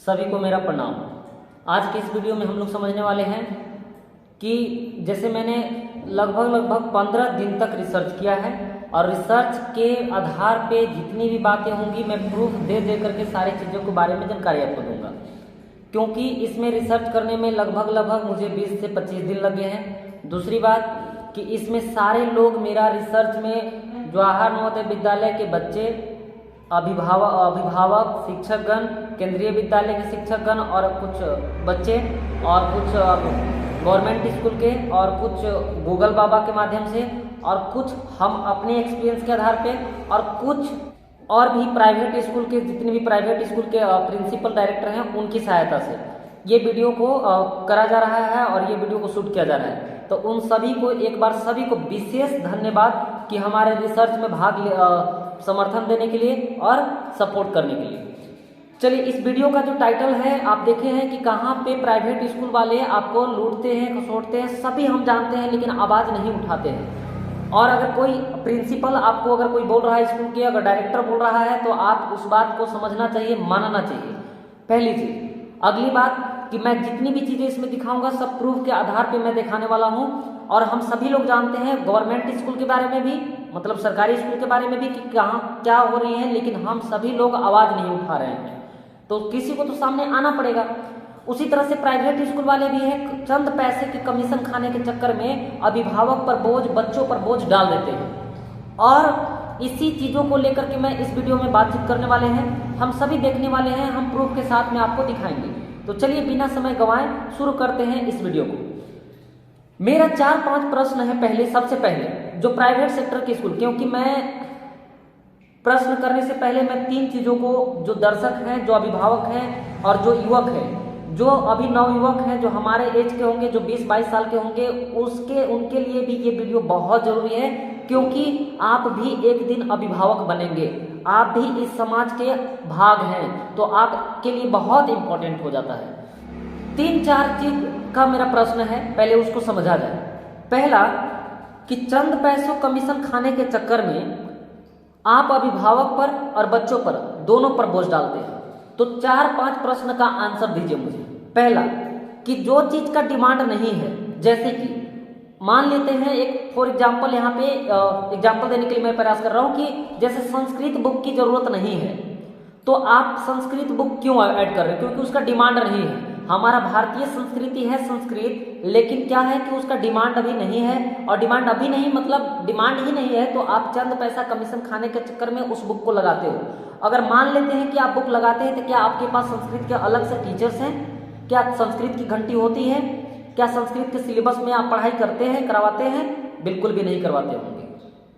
सभी को मेरा प्रणाम। आज के इस वीडियो में हम लोग समझने वाले हैं कि जैसे मैंने लगभग 15 दिन तक रिसर्च किया है और रिसर्च के आधार पे जितनी भी बातें होंगी मैं प्रूफ दे दे करके सारी चीज़ों के बारे में जानकारी आपको दूंगा, क्योंकि इसमें रिसर्च करने में लगभग मुझे 20 से 25 दिन लगे हैं। दूसरी बात कि इसमें सारे लोग मेरा रिसर्च में जवाहर नवोदय विद्यालय के बच्चे, अभिभावक, शिक्षकगण, केंद्रीय विद्यालय के शिक्षकगण और कुछ बच्चे और कुछ गवर्नमेंट स्कूल के और कुछ गूगल बाबा के माध्यम से और कुछ हम अपने एक्सपीरियंस के आधार पे और कुछ और भी प्राइवेट स्कूल के जितने भी प्राइवेट स्कूल के प्रिंसिपल डायरेक्टर हैं उनकी सहायता से ये वीडियो को करा जा रहा है और ये वीडियो को शूट किया जा रहा है। तो उन सभी को एक बार सभी को विशेष धन्यवाद कि हमारे रिसर्च में समर्थन देने के लिए और सपोर्ट करने के लिए। चलिए, इस वीडियो का जो टाइटल है आप देखे हैं कि कहाँ पे प्राइवेट स्कूल वाले आपको लूटते हैं, खसोटते हैं, सभी हम जानते हैं, लेकिन आवाज़ नहीं उठाते हैं। और अगर कोई प्रिंसिपल आपको अगर कोई बोल रहा है स्कूल के, अगर डायरेक्टर बोल रहा है तो आप उस बात को समझना चाहिए, मानना चाहिए, पहली चीज। अगली बात कि मैं जितनी भी चीज़ें इसमें दिखाऊंगा सब प्रूफ के आधार पे मैं दिखाने वाला हूँ। और हम सभी लोग जानते हैं गवर्नमेंट स्कूल के बारे में भी, मतलब सरकारी स्कूल के बारे में भी कि कहाँ क्या हो रही है, लेकिन हम सभी लोग आवाज़ नहीं उठा रहे हैं, तो किसी को तो सामने आना पड़ेगा। उसी तरह से प्राइवेट स्कूल वाले भी हैं, चंद पैसे की कमीशन खाने के चक्कर में अभिभावक पर बोझ, बच्चों पर बोझ डाल देते हैं। और इसी चीज़ों को लेकर के मैं इस वीडियो में बातचीत करने वाले हैं, हम सभी देखने वाले हैं, हम प्रूफ के साथ में आपको दिखाएंगे। तो चलिए बिना समय गंवाए शुरू करते हैं इस वीडियो को। मेरा 4-5 प्रश्न है। सबसे पहले जो प्राइवेट सेक्टर के स्कूल, क्योंकि मैं प्रश्न करने से पहले मैं 3 चीज़ों को, जो दर्शक हैं, जो अभिभावक हैं और जो युवक हैं, जो अभी नवयुवक हैं, जो हमारे एज के होंगे, जो 20-22 साल के होंगे, उनके लिए भी ये वीडियो बहुत ज़रूरी है, क्योंकि आप भी एक दिन अभिभावक बनेंगे, आप भी इस समाज के भाग हैं, तो आपके लिए बहुत इंपॉर्टेंट हो जाता है। 3-4 चीज का मेरा प्रश्न है, पहले उसको समझा जाए। पहला कि चंद पैसों कमीशन खाने के चक्कर में आप अभिभावक पर और बच्चों पर दोनों पर बोझ डालते हैं। तो 4-5 प्रश्न का आंसर दीजिए मुझे। पहला कि जो चीज का डिमांड नहीं है, जैसे कि मान लेते हैं एक फॉर एग्जाम्पल, यहाँ पे एग्जाम्पल देने के लिए मैं प्रयास कर रहा हूँ कि जैसे संस्कृत बुक की जरूरत नहीं है, तो आप संस्कृत बुक क्यों ऐड कर रहे हैं? क्योंकि उसका डिमांड नहीं है। हमारा भारतीय संस्कृति है संस्कृत, लेकिन क्या है कि उसका डिमांड अभी नहीं है, और डिमांड अभी नहीं मतलब डिमांड ही नहीं है, तो आप चंद पैसा कमीशन खाने के चक्कर में उस बुक को लगाते हो। अगर मान लेते हैं कि आप बुक लगाते हैं, तो क्या आपके पास संस्कृत के अलग से टीचर्स हैं? क्या संस्कृत की घंटी होती है? क्या संस्कृत के सिलेबस में आप पढ़ाई करते हैं, करवाते हैं? बिल्कुल भी नहीं करवाते होंगे,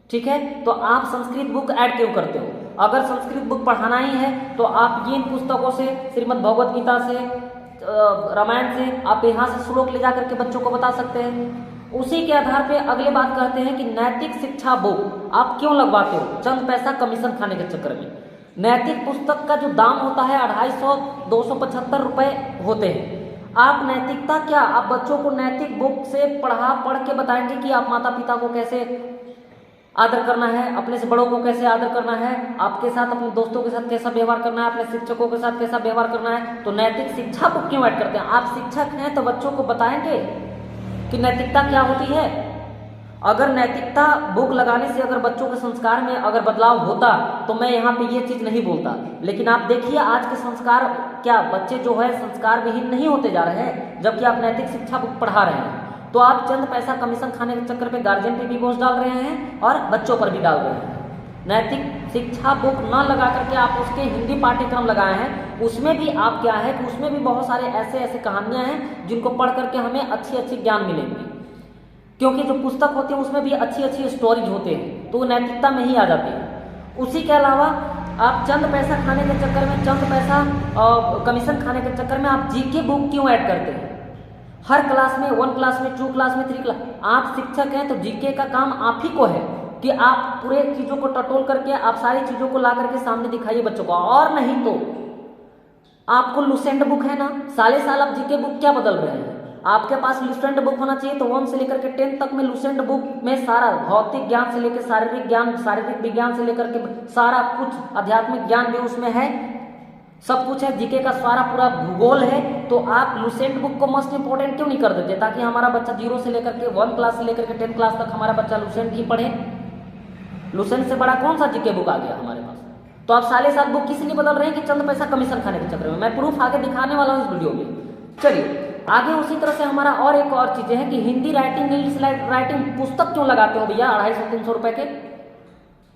ठीक है। तो आप संस्कृत बुक ऐड क्यों करते हो? अगर संस्कृत बुक पढ़ाना ही है तो आप इन पुस्तकों से, श्रीमद् भगवत गीता से, रामायण से, आप यहाँ से श्लोक ले जाकर के बच्चों को बता सकते हैं। उसी के आधार पे अगले बात कहते हैं कि नैतिक शिक्षा बुक आप क्यों लगवाते हो? चंद पैसा कमीशन खाने के चक्कर में। नैतिक पुस्तक का जो दाम होता है 250-275 रुपए होते हैं। आप नैतिकता क्या, आप बच्चों को नैतिक बुक से पढ़ के बताएंगे कि आप माता पिता को कैसे आदर करना है, अपने से बड़ों को कैसे आदर करना है, आपके साथ, अपने दोस्तों के साथ कैसा व्यवहार करना है, अपने शिक्षकों के साथ कैसा व्यवहार करना है। तो नैतिक शिक्षा बुक क्यों ऐड करते हैं? आप शिक्षक हैं तो बच्चों को बताएंगे कि नैतिकता क्या होती है। अगर नैतिकता बुक लगाने से अगर बच्चों के संस्कार में अगर बदलाव होता तो मैं यहाँ पे ये चीज नहीं बोलता। लेकिन आप देखिए आज के संस्कार, क्या बच्चे जो है संस्कार विहीन नहीं होते जा रहे हैं, जबकि आप नैतिक शिक्षा बुक पढ़ा रहे हैं। तो आप चंद पैसा कमीशन खाने के चक्कर में गार्जियन पे भी बोझ डाल रहे हैं और बच्चों पर भी डाल रहे हैं। नैतिक शिक्षा बुक न लगा करके आप उसके हिंदी पाठ्यक्रम लगाए हैं, उसमें भी आप क्या है कि उसमें भी बहुत सारे ऐसे कहानियां हैं जिनको पढ़ करके हमें अच्छी ज्ञान मिलेंगी, क्योंकि जो पुस्तक होती है उसमें भी अच्छी स्टोरीज होते हैं, तो वो नैतिकता में ही आ जाती है। उसी के अलावा आप चंद पैसा खाने के चक्कर में, चंद पैसा कमीशन खाने के चक्कर में आप जीके बुक क्यों ऐड करते हैं? हर क्लास में, 1 क्लास में, 2 क्लास में, 3 क्लास, आप शिक्षक हैं तो जीके का काम आप ही को है कि आप पूरे चीजों को टटोल करके आप सारी चीजों को ला करके सामने दिखाइए बच्चों को। और नहीं तो आपको लुसेंट बुक है ना, साल आप जीके बुक क्या बदल रहे हैं? आपके पास लुसेंट बुक होना चाहिए। तो 1 से लेकर के 10 तक में लुसेंट बुक में सारा भौतिक ज्ञान से लेकर शारीरिक ज्ञान, शारीरिक विज्ञान से लेकर के सारा कुछ आध्यात्मिक ज्ञान भी उसमें है। सब कुछ है, जीके का सारा पूरा भूगोल है, तो आप लुसेंट बुक को मोस्ट इंपोर्टेंट क्यों नहीं कर देते, ताकि हमारा बच्चा 0 से लेकर के 1 क्लास से लेकर के 10 क्लास तक हमारा बच्चा लुसेंट ही पढ़े। लुसेंट से बड़ा कौन सा जीके बुक आ गया हमारे पास। तो आप साले साल बुक किस लिए बदल रहे हैं कि चंद पैसा कमीशन खाने के चक्कर में। मैं प्रूफ आगे दिखाने वाला हूँ इस वीडियो में। चलिए आगे उसी तरह से हमारा और एक और चीजें हैं कि हिंदी राइटिंग इंग्लिश राइटिंग पुस्तक क्यों लगाते हो भैया 250-300 रुपए के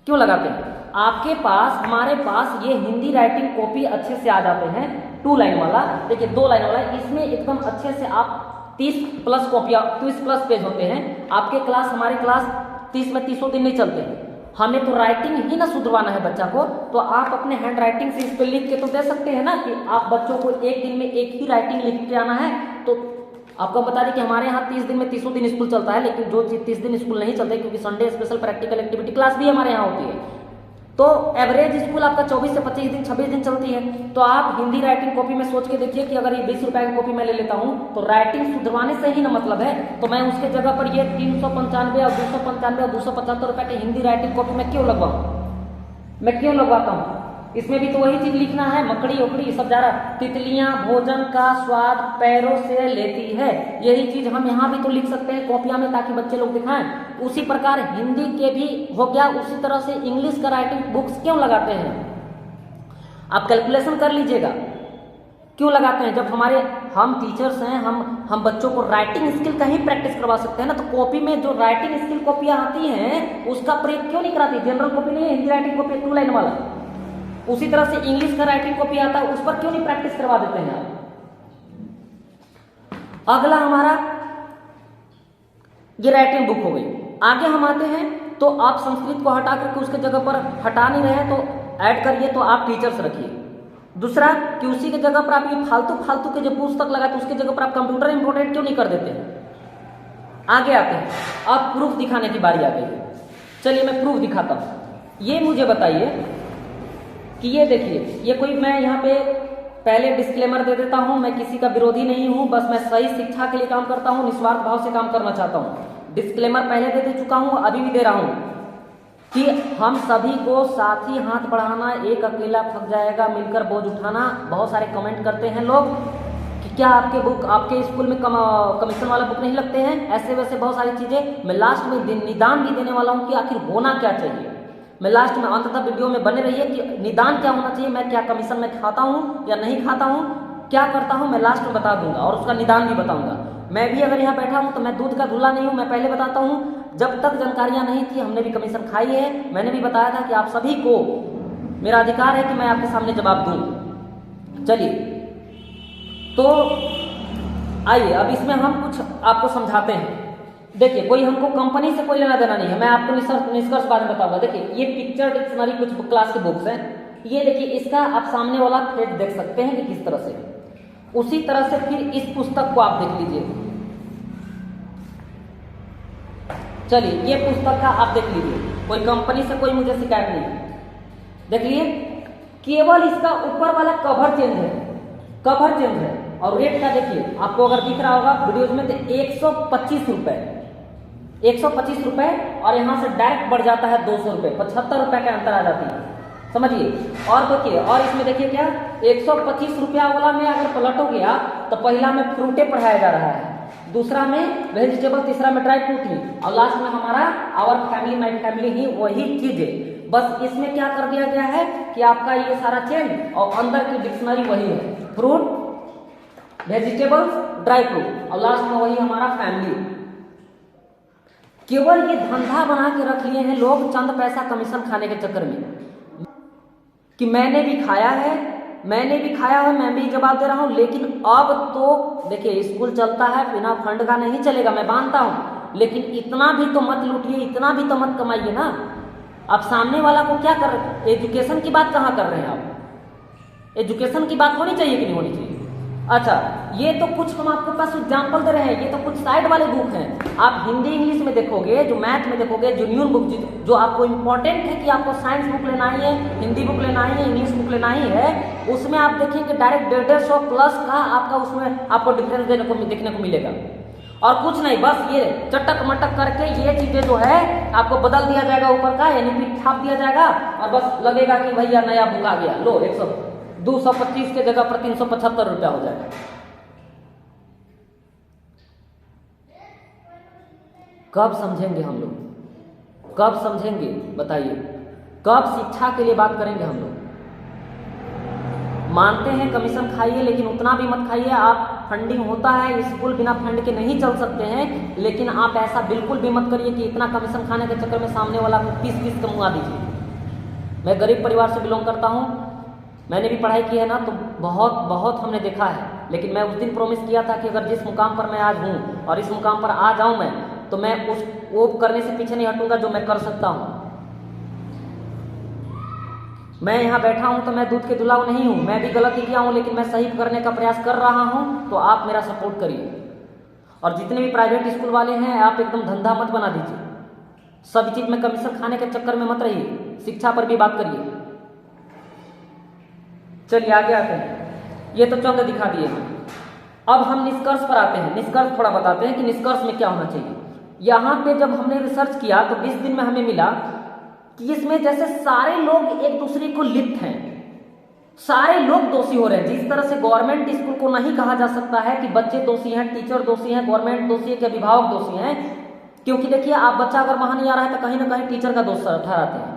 क्यों लगाते हैं। आपके पास हमारे पास ये हिंदी राइटिंग कॉपी अच्छे से आ जाते हैं, 2 लाइन वाला, देखिए 2 लाइन वाला, इसमें एकदम अच्छे से आप 30+ कॉपियां 30+ पेज होते हैं। आपके क्लास हमारे क्लास 30 में 30 दिन नहीं चलते हैं। हमें तो राइटिंग ही ना सुधरवाना है बच्चा को, तो आप अपने हैंड राइटिंग से इस पे लिख के तो दे सकते हैं ना, कि आप बच्चों को एक दिन में एक ही राइटिंग लिख के आना है। तो आपको बता दें कि हमारे यहाँ 30 दिन में 30 दिन स्कूल चलता है, लेकिन जो चीज 30 दिन स्कूल नहीं चलते, क्योंकि Sunday special practical activity class भी हमारे यहाँ होती है, तो एवरेज स्कूल आपका 24 से 25 दिन 26 दिन चलती है। तो आप हिंदी राइटिंग कॉपी में सोच के देखिए कि अगर ये 20 रुपए की कॉपी मैं ले लेता हूँ तो राइटिंग सुधरवाने से ही ना मतलब है, तो मैं उसके जगह पर ये 395 और 295 और 275 रुपए की हिंदी राइटिंग कॉपी मैं क्यों लगवाऊँ, मैं क्यों लगवाता हूँ। इसमें भी तो वही चीज लिखना है, मकड़ी उकड़ी सब जा रहा, तितलियां भोजन का स्वाद पैरों से लेती है, यही चीज हम यहाँ भी तो लिख सकते हैं कॉपियां में, ताकि बच्चे लोग दिखाएं। उसी प्रकार हिंदी के भी हो गया, उसी तरह से इंग्लिश का राइटिंग बुक्स क्यों लगाते हैं, आप कैलकुलेशन कर लीजिएगा क्यों लगाते हैं। जब हमारे हम टीचर्स हैं, हम बच्चों को राइटिंग स्किल का ही प्रैक्टिस करवा सकते हैं ना, तो कॉपी में जो राइटिंग स्किल कॉपियां आती हैं उसका प्रयोग क्यों नहीं कराती। जनरल कॉपी नहीं है, हिंदी राइटिंग कॉपी 2 लाइन वाला, उसी तरह से इंग्लिश का राइटिंग कॉपी आता है, उस पर क्यों नहीं प्रैक्टिस करवा देते हैं आप। अगला हमारा ये राइटिंग बुक हो गई। आगे हम आते हैं, तो आप संस्कृत को हटा करके उसके जगह पर हटा नहीं रहे तो ऐड करिए, तो आप टीचर्स रखिए। दूसरा कि उसी के जगह पर आप ये फालतू के जो पुस्तक लगाते उसके जगह पर आप कंप्यूटर इंपोर्टेंट क्यों नहीं कर देते हैं। आगे आते हैं, अब प्रूफ दिखाने की बारी आ गई है। चलिए मैं प्रूफ दिखाता हूं। ये मुझे बताइए कि ये देखिए, ये कोई, मैं यहाँ पे पहले डिस्क्लेमर दे देता हूं, मैं किसी का विरोधी नहीं हूं, बस मैं सही शिक्षा के लिए काम करता हूं, निस्वार्थ भाव से काम करना चाहता हूं। डिस्क्लेमर पहले दे चुका हूं, अभी भी दे रहा हूं कि हम सभी को साथ ही हाथ बढ़ाना, एक अकेला थक जाएगा मिलकर बोझ उठाना। बहुत सारे कमेंट करते हैं लोग कि क्या आपके स्कूल में कमीशन वाला बुक नहीं लगते हैं, ऐसे वैसे बहुत सारी चीजें। मैं लास्ट में निदान भी देने वाला हूं कि आखिर होना क्या चाहिए। मैं लास्ट में अंततः वीडियो में बने रहिए कि निदान क्या होना चाहिए, मैं क्या कमीशन में खाता हूं या नहीं खाता हूं, क्या करता हूं, मैं लास्ट में बता दूंगा और उसका निदान भी बताऊंगा। मैं भी अगर यहाँ बैठा हूं तो मैं दूध का धुला नहीं हूं, मैं पहले बताता हूं। जब तक जानकारियां नहीं थी हमने भी कमीशन खाई है, मैंने भी बताया था कि आप सभी को मेरा अधिकार है कि मैं आपके सामने जवाब दूं। चलिए तो आइए अब इसमें हम कुछ आपको समझाते हैं। देखिए कोई हमको कंपनी से कोई लेना देना नहीं है, मैं आपको निष्कर्ष बाद में बताऊंगा। देखिए ये पिक्चर डिक्शनरी कुछ क्लास के बुक्स हैं, ये देखिए इसका आप सामने वाला पेज देख सकते हैं कि किस तरह से, उसी तरह से फिर इस पुस्तक को आप देख लीजिए। चलिए ये पुस्तक का आप देख लीजिए, कोई कंपनी से कोई मुझे शिकायत नहीं है। देख लिए, केवल इसका ऊपर वाला कवर चेंज है, कवर चेंज है, और रेट का देखिए आपको अगर दिख रहा होगा वीडियोज में, तो 125 रुपए, 125 रुपए, और यहां से डायरेक्ट बढ़ जाता है 200 रुपए, 75 रुपए का अंतर आ जाती है, समझिए। और देखिए, और इसमें देखिए क्या 125 रुपया वाला में अगर पलटोगे आप तो पहला में फ्रूटे पढ़ाया जा रहा है, दूसरा में वेजिटेबल, तीसरा में ड्राई फ्रूट ही, और लास्ट में हमारा आवर फैमिली माई फैमिली ही, वही चीज है। बस इसमें क्या कर दिया गया है कि आपका ये सारा चेंज और अंदर की डिक्शनरी वही है, फ्रूट, वेजिटेबल्स, ड्राई फ्रूट, और लास्ट में वही हमारा फैमिली। केवल ये धंधा बना के रख लिए हैं लोग चंद पैसा कमीशन खाने के चक्कर में, कि मैंने भी खाया है, मैंने भी खाया है, मैं भी जवाब दे रहा हूं। लेकिन अब तो देखिए स्कूल चलता है, बिना फंड का नहीं चलेगा, मैं मानता हूं, लेकिन इतना भी तो मत लूटिए, इतना भी तो मत कमाइए ना। आप सामने वाला को क्या कर रहे हैं, एजुकेशन की बात कहां कर रहे हैं आप, एजुकेशन की बात होनी चाहिए कि नहीं होनी चाहिए। अच्छा ये तो कुछ हम आपके पास एग्जाम्पल दे रहे हैं, ये तो कुछ साइड वाले बुक हैं। आप हिंदी इंग्लिश में देखोगे, जो मैथ में देखोगे, जो न्यू बुक जो आपको इंपॉर्टेंट है कि आपको साइंस बुक लेना ही है, हिंदी बुक लेना ही है, इंग्लिश बुक लेना ही है, उसमें आप देखेंगे डायरेक्ट 150 प्लस का आपका उसमें आपको डिफरेंस देखने को मिलेगा। और कुछ नहीं, बस ये चटक मटक करके ये चीजें जो है आपको बदल दिया जाएगा ऊपर का, यानी कि छाप दिया जाएगा, और बस लगेगा कि भैया नया बुक आ गया, लो 225 के जगह पर 375 रुपया हो जाएगा। कब समझेंगे हम लोग, कब समझेंगे बताइए, कब शिक्षा के लिए बात करेंगे हम लोग। मानते हैं कमीशन खाइए, लेकिन उतना भी मत खाइए। आप फंडिंग होता है, स्कूल बिना फंड के नहीं चल सकते हैं, लेकिन आप ऐसा बिल्कुल भी मत करिए कि इतना कमीशन खाने के चक्कर में सामने वाला को पीस कमुआ दीजिए। मैं गरीब परिवार से बिलोंग करता हूँ, मैंने भी पढ़ाई की है ना, तो बहुत हमने देखा है। लेकिन मैं उस दिन प्रॉमिस किया था कि अगर जिस मुकाम पर मैं आज हूँ और इस मुकाम पर आ जाऊँ मैं, तो मैं उस वो करने से पीछे नहीं हटूंगा जो मैं कर सकता हूँ। मैं यहाँ बैठा हूँ तो मैं दूध के दुलाव नहीं हूँ, मैं भी गलती किया हूँ, लेकिन मैं सही करने का प्रयास कर रहा हूँ। तो आप मेरा सपोर्ट करिए। और जितने भी प्राइवेट स्कूल वाले हैं, आप एकदम धंधा मत बना दीजिए। सभी चीज में कमीशन खाने के चक्कर में मत रहिए, शिक्षा पर भी बात करिए। चलिए आगे आते हैं। ये तो चंद दिखा दिए हम, अब हम निष्कर्ष पर आते हैं। निष्कर्ष थोड़ा बताते हैं कि निष्कर्ष में क्या होना चाहिए। यहाँ पे जब हमने रिसर्च किया तो 20 दिन में हमें मिला कि इसमें जैसे सारे लोग एक दूसरे को लिप्त हैं, सारे लोग दोषी हो रहे हैं। जिस तरह से गवर्नमेंट स्कूल को नहीं कहा जा सकता है कि बच्चे दोषी हैं, टीचर दोषी हैं, गवर्नमेंट दोषी है कि अभिभावक दोषी हैं, क्योंकि देखिए आप बच्चा अगर वहां नहीं आ रहा है तो कहीं ना कहीं टीचर का दोष ठहराते हैं,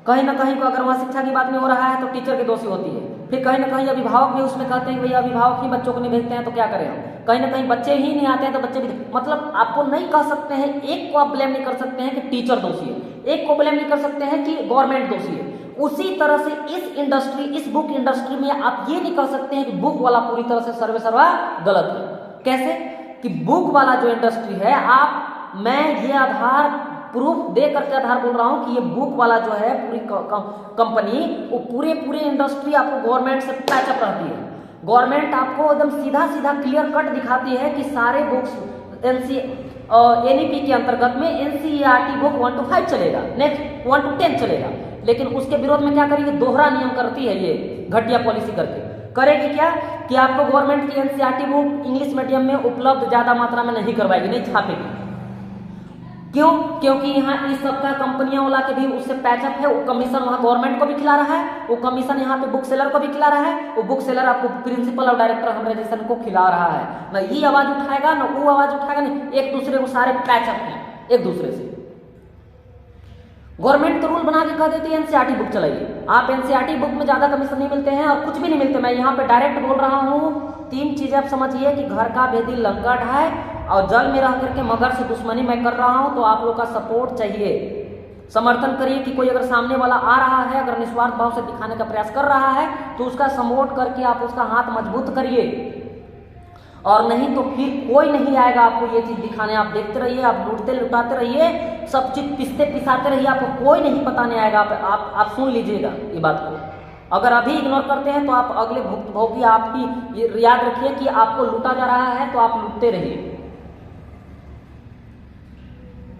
कहीं ना कहीं को अगर वहां शिक्षा की बात नहीं हो रहा है तो टीचर की दोषी होती है, फिर कहीं ना कहीं अभिभावक भी उसमें कहते हैं कि भैया अभिभावक ही बच्चों को नहीं भेजते हैं तो क्या करें हम, कहीं ना कहीं बच्चे ही नहीं आते हैं तो बच्चे भी, मतलब आपको नहीं कह सकते हैं, एक को आप ब्लेम नहीं कर सकते हैं कि टीचर दोषी है, एक को ब्लेम नहीं कर सकते हैं कि गवर्नमेंट दोषी है। उसी तरह से इस इंडस्ट्री, इस बुक इंडस्ट्री में आप ये नहीं कह सकते हैं कि बुक वाला पूरी तरह से सर्वे सर्वा गलत है। कैसे कि बुक वाला जो इंडस्ट्री है, मैं ये आधार प्रूफ दे करके आधार बोल रहा हूं कि ये बुक वाला जो है पूरी कंपनी, वो पूरे इंडस्ट्री आपको गवर्नमेंट से पैचअप रहती है। गवर्नमेंट आपको एकदम सीधा क्लियर कट दिखाती है कि सारे बुक्स एनईपी के अंतर्गत में एनसीईआरटी बुक 1 to 5 चलेगा, नेक्स्ट 1 to 10 चलेगा। लेकिन उसके विरोध में क्या करेगी, दोहरा नियम करती है, ये घटिया पॉलिसी करके करेगी क्या कि आपको गवर्नमेंट की एनसीईआरटी बुक इंग्लिश मीडियम में उपलब्ध ज्यादा मात्रा में नहीं करवाएगी, नहीं छापेगी। क्यों? क्योंकि यहाँ इस सप्ताह कंपनियां वाला के भी उससे पैचअप है, वो कमीशन वहाँ गवर्नमेंट को भी खिला रहा है, वो कमीशन यहाँ पे बुक सेलर को भी खिला रहा है, वो बुक सेलर आपको प्रिंसिपल और डायरेक्टर हम रजिस्ट्रेशन को खिला रहा है। ना ये आवाज उठाएगा ना वो आवाज उठाएगा, ना एक दूसरे को सारे पैचअप है एक दूसरे से। गवर्नमेंट तो रूल बना के कह देती है एनसीईआरटी बुक चलाइए, आप एनसीईआरटी बुक में ज्यादा कमीशन नहीं मिलते हैं और कुछ भी नहीं मिलते। मैं यहाँ पे डायरेक्ट बोल रहा हूँ, 3 चीजें आप समझिए कि घर का भेदी लंका ढाए और जल में रह करके मगर से दुश्मनी मैं कर रहा हूं। तो आप लोग का सपोर्ट चाहिए, समर्थन करिए कि कोई अगर सामने वाला आ रहा है, अगर निस्वार्थ भाव से दिखाने का प्रयास कर रहा है तो उसका सपोर्ट करके आप उसका हाथ मजबूत करिए, और नहीं तो फिर कोई नहीं आएगा आपको ये चीज दिखाने। आप देखते रहिए, आप लूटते लुटाते रहिए, सब चीज पिसते पिसाते रहिए, आपको कोई नहीं बताने आएगा। आप सुन लीजिएगा ये बात को। अगर अभी इग्नोर करते हैं तो आप अगले भुक्तभोगी आप ही याद रखिए कि आपको लूटा जा रहा है, तो आप लूटते रहिए।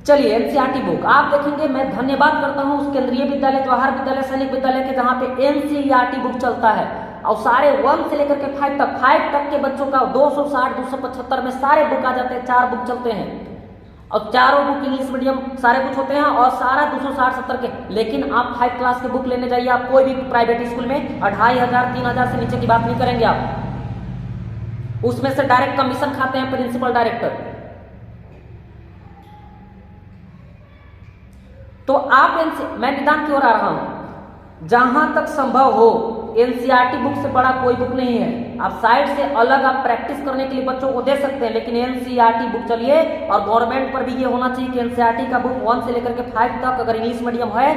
चलिए एनसीईआरटी बुक आप देखेंगे, मैं धन्यवाद करता हूं उस केंद्रीय विद्यालय, जवाहर विद्यालय, सैनिक विद्यालय के, जहां पे एनसीईआरटी बुक चलता है और सारे 1 से लेकर के 5 तक के बच्चों का 260 275 में सारे बुक आ जाते हैं, 4 बुक चलते हैं और चारों बुक इंग्लिश मीडियम सारे कुछ होते हैं और सारा 260-70 के। लेकिन आप 5 क्लास के बुक लेने जाइए, आप कोई भी प्राइवेट स्कूल में 2500 3000 से नीचे की बात नहीं करेंगे आप, उसमें से डायरेक्ट कमीशन खाते हैं प्रिंसिपल डायरेक्टर। तो आप मैं निदान की ओर आ रहा हूं, जहां तक संभव हो एनसीईआरटी बुक से बड़ा कोई बुक नहीं है। आप साइड से अलग आप प्रैक्टिस करने के लिए बच्चों को दे सकते हैं, लेकिन एनसीईआरटी बुक चलिए। और गवर्नमेंट पर भी ये होना चाहिए कि एनसीईआरटी का बुक 1 से लेकर के 5 तक, अगर इंग्लिश मीडियम है,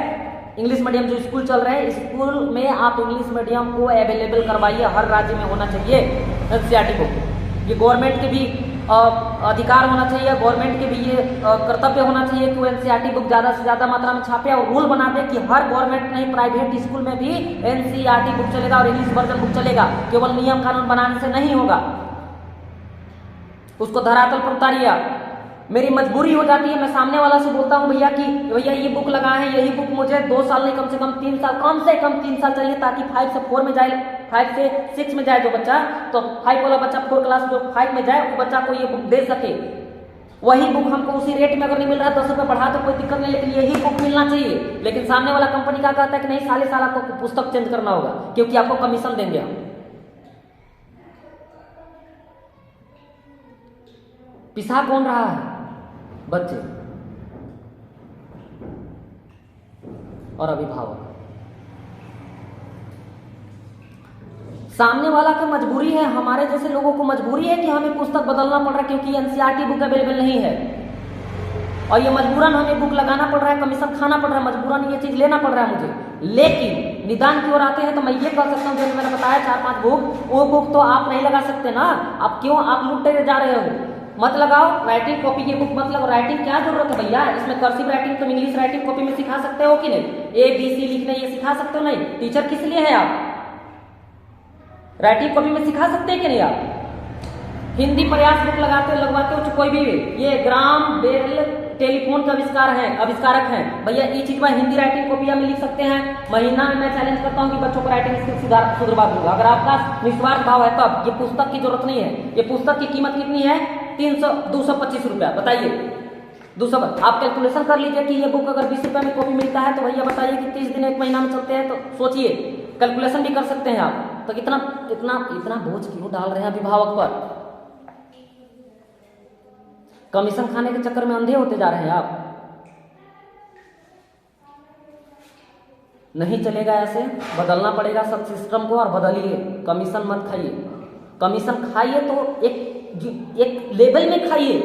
इंग्लिश मीडियम जो स्कूल चल रहे हैं, स्कूल में आप इंग्लिश मीडियम को अवेलेबल करवाइए, हर राज्य में होना चाहिए एनसीईआरटी बुक। ये गवर्नमेंट के भी अधिकार होना चाहिए, गवर्नमेंट के भी ये कर्तव्य होना चाहिए कि वो एनसीईआरटी बुक ज्यादा से ज्यादा मात्रा में छापे और रूल बना दे कि हर गवर्नमेंट नहीं प्राइवेट स्कूल में भी एनसीईआरटी बुक चलेगा और इंग्लिश वर्जन बुक चलेगा। केवल नियम कानून बनाने से नहीं होगा, उसको धरातल पर उतारिए आप। मेरी मजबूरी हो जाती है, मैं सामने वाला से बोलता हूं भैया कि भैया ये बुक लगाए हैं, यही बुक मुझे 2 साल नहीं कम से कम 3 साल, कम से कम 3 साल चाहिए, ताकि 5 से 4 में जाए, 5 से 6 में जाए जो बच्चा, तो 5 वाला बच्चा 4 क्लास जो 5 में जाए वो बच्चा को ये बुक दे सके। वही बुक हमको उसी रेट में अगर नहीं मिल रहा है 10 रुपये बढ़ा तो कोई दिक्कत नहीं, लेकिन यही बुक मिलना चाहिए। लेकिन सामने वाला कंपनी क्या कहता है कि नहीं, साल आपको पुस्तक चेंज करना होगा क्योंकि आपको कमीशन देंगे हम। पिसा कौन रहा है? बच्चे और अभिभावक। सामने वाला की मजबूरी है, हमारे जैसे लोगों को मजबूरी है कि हमें पुस्तक बदलना पड़ रहा है क्योंकि एनसीईआरटी बुक अवेलेबल नहीं है और ये मजबूरन हमें बुक लगाना पड़ रहा है, कमीशन खाना पड़ रहा है, मजबूरन ये चीज लेना पड़ रहा है मुझे। लेकिन निदान की ओर आते हैं तो मैं ये कह सकता हूँ, जैसे मैंने बताया 4-5 बुक, वो बुक तो आप नहीं लगा सकते ना। आप क्यों आप लूटते जा रहे हो? मत लगाओ। राइटिंग कॉपी की बुक मत लगाओ। राइटिंग क्या जरूरत है भैया? इसमें कर्सिव राइटिंग तुम इंग्लिश राइटिंग कॉपी में सिखा सकते हो कि नहीं? ABC लिखने ये सिखा सकते हो? नहीं। टीचर किस लिए है आप? राइटिंग कॉपी में सिखा सकते हैं कि नहीं आप? हिंदी प्रयास बुक लगवाते हो कोई भी, ये ग्राम बेल टेलीफोन के आविष्कारक हैं भैया। ये चीज में हिंदी राइटिंग कॉपी में लिख सकते हैं। महीना में मैं चैलेंज करता हूं कि बच्चों को राइटिंग स्किल सुधरवा दूंगा अगर आपका निस्वार्थ भाव है तब। ये पुस्तक की जरूरत नहीं है। ये पुस्तक की कीमत कितनी है? 225 रुपया। बताइए 200। आप कैलकुलेशन कर लीजिए कि ये बुक अगर 20 रुपये में कॉपी मिलता है तो भैया बताइए कि 30 दिन 1 महीना में चलते हैं तो सोचिए, कैलकुलेशन भी कर सकते हैं आप। तो इतना बोझ क्यों डाल रहे हैं अभिभावक पर? कमीशन खाने के चक्कर में अंधे होते जा रहे हैं आप। नहीं चलेगा ऐसे, बदलना पड़ेगा सब सिस्टम को और बदलिए। कमीशन मत खाइए। कमीशन खाइए तो एक लेवल में खाइए।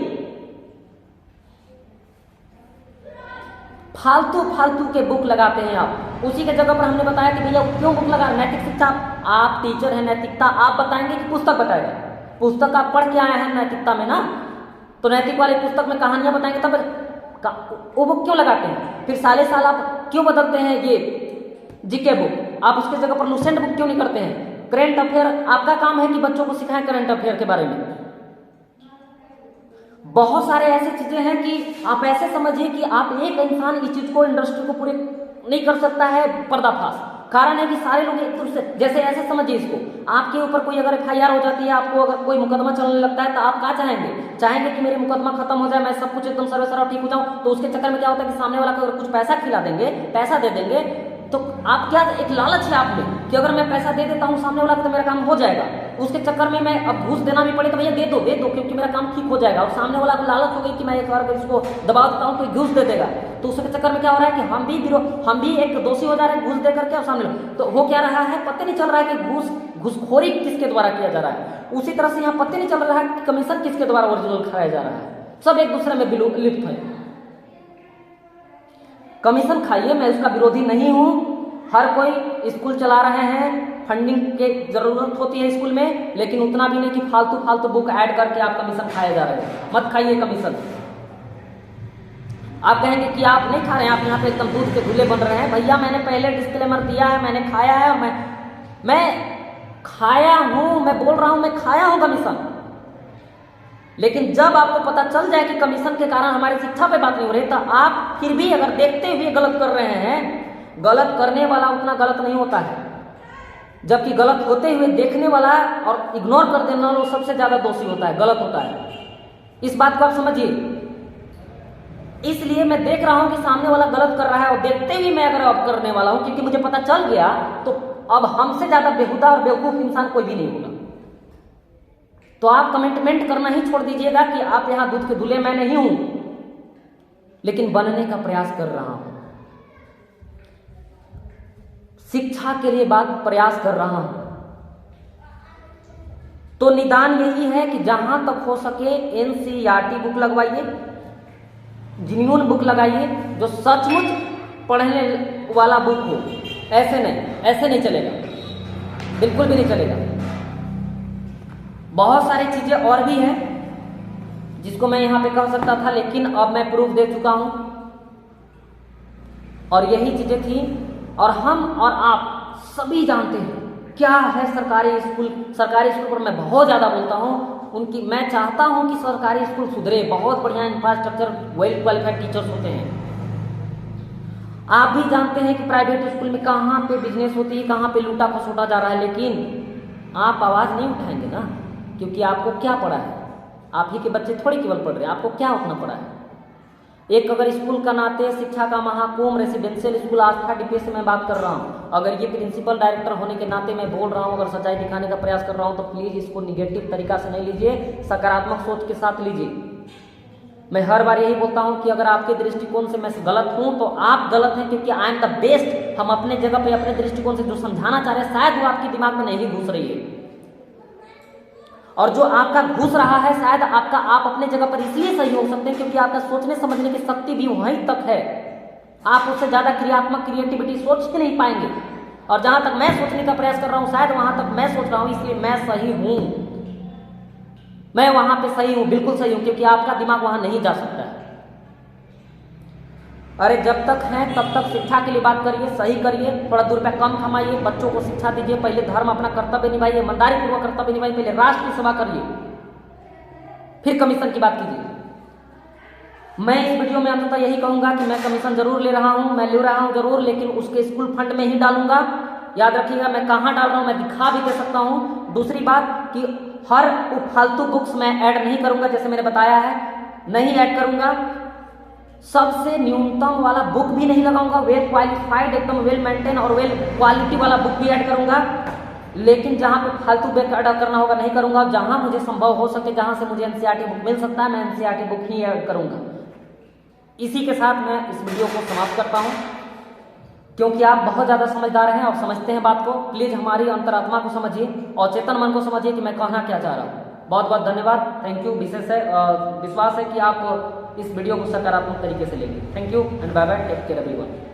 फालतू के बुक लगाते हैं आप। उसी के जगह पर हमने बताया कि भैया क्यों बुक लगा? नैतिक शिक्षा। आप टीचर हैं, नैतिकता आप बताएंगे कि पुस्तक बताएगा? पुस्तक आप पढ़ के आए हैं नैतिकता में ना, तो नैतिक वाले पुस्तक में कहानियां बताएंगे तब वो बुक क्यों लगाते हैं? फिर साल आप क्यों बदलते हैं ये जीके बुक? आप उसके जगह पर लूसेंट बुक क्यों नहीं करते हैं? करेंट अफेयर आपका काम है कि बच्चों को सिखाएं करंट अफेयर के बारे में। बहुत सारे ऐसे चीजें हैं कि आप ऐसे समझिए कि आप एक इंसान इस चीज को इंडस्ट्री को पूरे नहीं कर सकता है पर्दाफाश। कारण है कि सारे लोग एक दूसरे जैसे ऐसे समझिए इसको, आपके ऊपर कोई अगर FIR हो जाती है, आपको अगर कोई मुकदमा चलने लगता है तो आप क्या चाहेंगे कि मेरे मुकदमा खत्म हो जाए, मैं सब कुछ एकदम सर्वसर्वा ठीक हो जाऊं। तो उसके चक्कर में क्या होता है कि सामने वाला को अगर कुछ पैसा खिला देंगे, पैसा दे देंगे, तो आप क्या एक लालच है आप में कि अगर मैं पैसा दे देता हूं सामने वाला को तो मेरा काम हो जाएगा। उसके चक्कर में मैं अब घूस देना भी पड़े तो भैया दे दो क्योंकि मेरा काम ठीक हो जाएगा। और सामने वाला को लालच हो गई कि मैं एक बार इसको दबा देता हूं तो घूस दे देगा। तो उसके चक्कर में क्या हो रहा है कि हम भी एक दोषी हो जा रहे हैं घूस दे करके। और सामने तो हो क्या रहा है पता नहीं चल रहा है कि घूसखोरी किसके द्वारा किया जा रहा है। उसी तरह से यहाँ पता नहीं चल रहा है कि कमीशन किसके द्वारा ओरिजिनल खाया जा रहा है। सब एक दूसरे में लिप्त है। कमीशन खाइए, मैं उसका विरोधी नहीं हूं। हर कोई स्कूल चला रहे हैं, फंडिंग की जरूरत होती है स्कूल में, लेकिन उतना भी नहीं कि फालतू बुक ऐड करके आप कमीशन खाए जा रहे हैं। मत खाइए कमीशन। आप कहेंगे कि आप नहीं खा रहे हैं, आप यहाँ पे एकदम दूध के धुले बन रहे हैं। भैया मैंने पहले डिस्क्लेमर दिया है, मैंने खाया है, मैं खाया हूं, मैं बोल रहा हूं मैं खाया हूं कमीशन। लेकिन जब आपको पता चल जाए कि कमीशन के कारण हमारी शिक्षा पे बात नहीं हो रही, तो आप फिर भी अगर देखते हुए गलत कर रहे हैं, गलत करने वाला उतना गलत नहीं होता है, जबकि गलत होते हुए देखने वाला और इग्नोर कर देना वो सबसे ज्यादा दोषी होता है, गलत होता है। इस बात को आप समझिए। इसलिए मैं देख रहा हूं कि सामने वाला गलत कर रहा है और देखते हुए मैं अगर अब करने वाला हूं क्योंकि मुझे पता चल गया, तो अब हमसे ज्यादा बेहुदा और बेवकूफ इंसान कोई भी नहीं होगा। तो आप कमिटमेंट करना ही छोड़ दीजिएगा कि आप यहां दूध के दूल्हे मैं नहीं हूं, लेकिन बनने का प्रयास कर रहा हूं, शिक्षा के लिए प्रयास कर रहा हूं। तो निदान यही है कि जहां तक हो सके एनसीईआरटी बुक लगवाइए, जिन्यून बुक लगाइए, जो सचमुच पढ़ने वाला बुक हो। ऐसे नहीं चलेगा, बिल्कुल भी नहीं चलेगा। बहुत सारी चीजें और भी हैं जिसको मैं यहां पे कह सकता था, लेकिन अब मैं प्रूफ दे चुका हूं और यही चीजें थी। और हम और आप सभी जानते हैं क्या है सरकारी स्कूल पर मैं बहुत ज्यादा बोलता हूं। मैं चाहता हूं कि सरकारी स्कूल सुधरे, बहुत बढ़िया इंफ्रास्ट्रक्चर, वेल क्वालिफाइड टीचर्स होते हैं। आप भी जानते हैं कि प्राइवेट स्कूल में कहां पे बिजनेस होती है, कहां पे लूटा खसोटा जा रहा है, लेकिन आप आवाज नहीं उठाएंगे ना, क्योंकि आपको क्या पड़ा है, आप ही के बच्चे थोड़ी केवल पढ़ रहे हैं, आपको क्या उतना पड़ा है। एक अगर स्कूल का नाते शिक्षा का महाकुंभ रेसिडेंशियल स्कूल आस्था डीपी से मैं बात कर रहा हूँ, अगर ये प्रिंसिपल डायरेक्टर होने के नाते मैं बोल रहा हूँ, अगर सच्चाई दिखाने का प्रयास कर रहा हूँ, तो प्लीज इसको निगेटिव तरीका से नहीं लीजिए, सकारात्मक सोच के साथ लीजिए। मैं हर बार यही बोलता हूँ कि अगर आपके दृष्टिकोण से मैं गलत हूँ तो आप गलत हैं, क्योंकि आई एम द बेस्ट। हम अपने जगह पे अपने दृष्टिकोण से जो समझाना चाह रहे हैं शायद वो आपके दिमाग में नहीं घुस रही है, और जो आपका घुस रहा है शायद आपका आप अपने जगह पर इसलिए सही हो सकते हैं क्योंकि आपका सोचने समझने की शक्ति भी वहीं तक है। आप उससे ज्यादा क्रियात्मक क्रिएटिविटी सोच ही नहीं पाएंगे, और जहां तक मैं सोचने का प्रयास कर रहा हूं शायद वहां तक मैं सोच रहा हूं, इसलिए मैं सही हूं, मैं वहां पे सही हूं, बिल्कुल सही हूं, क्योंकि आपका दिमाग वहां नहीं जा सकता है। अरे जब तक हैं तब तक शिक्षा के लिए बात करिए, सही करिए, थोड़ा 2 रुपया कम कमाइए, बच्चों को शिक्षा दीजिए, पहले धर्म अपना कर्तव्य निभाइए, ईमानदारी पूर्वक कर्तव्य निभाइए, पहले राष्ट्र की सेवा करिए, फिर कमीशन की बात कीजिए। मैं इस वीडियो में अंततः यही कहूंगा कि मैं कमीशन जरूर ले रहा हूं, मैं ले रहा हूं जरूर, लेकिन उसके स्कूल फंड में ही डालूंगा। याद रखिएगा मैं कहां डाल रहा हूं, मैं दिखा भी दे सकता हूं। दूसरी बात कि हर फालतू बुक्स में ऐड नहीं करूंगा, जैसे मैंने बताया है, नहीं ऐड करूंगा। सबसे न्यूनतम वाला बुक भी नहीं लगाऊंगा, वेल क्वालिफाइड एकदम वेल मेंटेन और वेल क्वालिटी वाला बुक भी ऐड करूंगा, लेकिन जहां पे फालतू बुक ऐड करना होगा नहीं करूंगा। जहां मुझे संभव हो सके, जहां से मुझे एनसीईआरटी बुक मिल सकता है, मैं एनसीईआरटी बुक ही ऐड करूंगा। इसी के साथ मैं इस वीडियो को समाप्त करता हूं, क्योंकि आप बहुत ज्यादा समझदार हैं और समझते हैं बात को। प्लीज हमारी अंतरात्मा को समझिए और चेतन मन को समझिए कि मैं कहना क्या चाह रहा हूं। बहुत बहुत धन्यवाद, थैंक यू। विश्वास है कि आप इस वीडियो को सकारात्मक तरीके से लेंगे। Thank you and bye bye, take care everyone.